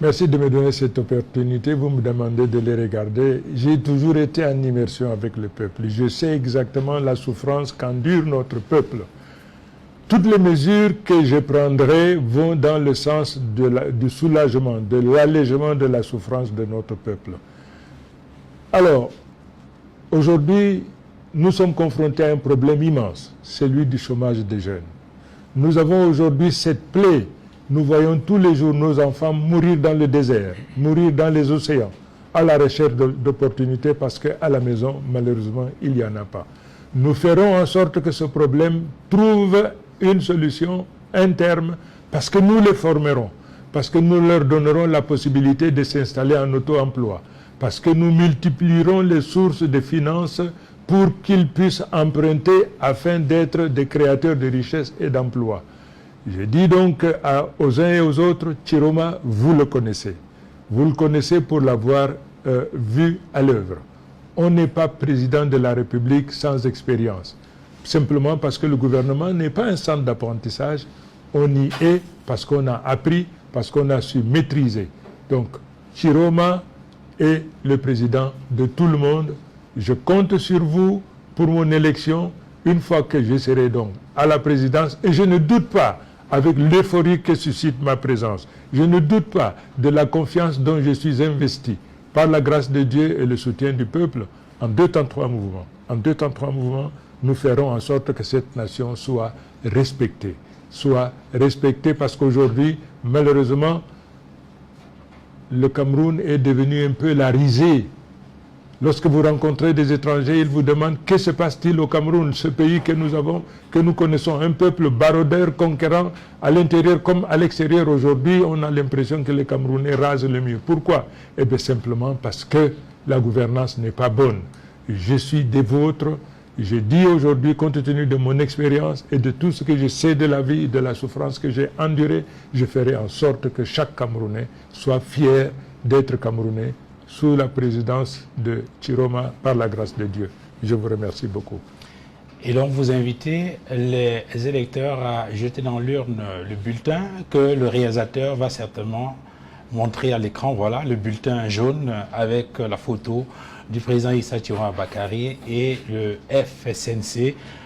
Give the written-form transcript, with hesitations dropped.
Merci de me donner cette opportunité. Vous me demandez de les regarder. J'ai toujours été en immersion avec le peuple. Je sais exactement la souffrance qu'endure notre peuple. Toutes les mesures que je prendrai vont dans le sens du soulagement, de l'allègement de la souffrance de notre peuple. Alors, aujourd'hui, nous sommes confrontés à un problème immense, celui du chômage des jeunes. Nous avons aujourd'hui cette plaie. Nous voyons tous les jours nos enfants mourir dans le désert, mourir dans les océans, à la recherche d'opportunités parce qu'à la maison, malheureusement, il n'y en a pas. Nous ferons en sorte que ce problème trouve une solution, un terme, parce que nous les formerons, parce que nous leur donnerons la possibilité de s'installer en auto-emploi, parce que nous multiplierons les sources de finances pour qu'ils puissent emprunter afin d'être des créateurs de richesses et d'emplois. Je dis donc aux uns et aux autres, Chiroma, vous le connaissez. Vous le connaissez pour l'avoir vu à l'œuvre. On n'est pas président de la République sans expérience. Simplement parce que le gouvernement n'est pas un centre d'apprentissage. On y est parce qu'on a appris, parce qu'on a su maîtriser. Donc, Chiroma est le président de tout le monde. Je compte sur vous pour mon élection une fois que je serai donc à la présidence. Et je ne doute pas, avec l'euphorie que suscite ma présence, je ne doute pas de la confiance dont je suis investi par la grâce de Dieu et le soutien du peuple en 2 temps 3 mouvements. En 2 temps 3 mouvements, nous ferons en sorte que cette nation soit respectée. Soit respectée parce qu'aujourd'hui, malheureusement, le Cameroun est devenu un peu la risée. Lorsque vous rencontrez des étrangers, ils vous demandent que se passe-t-il au Cameroun, ce pays que nous avons, que nous connaissons, un peuple baroudeur, conquérant, à l'intérieur comme à l'extérieur. Aujourd'hui, on a l'impression que les Camerounais rasent le mur. Pourquoi? Eh bien simplement parce que la gouvernance n'est pas bonne. Je suis des vôtres. Je dis aujourd'hui, compte tenu de mon expérience et de tout ce que je sais de la vie et de la souffrance que j'ai endurée, je ferai en sorte que chaque Camerounais soit fier d'être Camerounais sous la présidence de Chiroma par la grâce de Dieu. Je vous remercie beaucoup. Et donc vous invitez les électeurs à jeter dans l'urne le bulletin que le réalisateur va certainement montrer à l'écran. Voilà, le bulletin jaune avec la photo du président Issa Chiroma Bakary et le FSNC.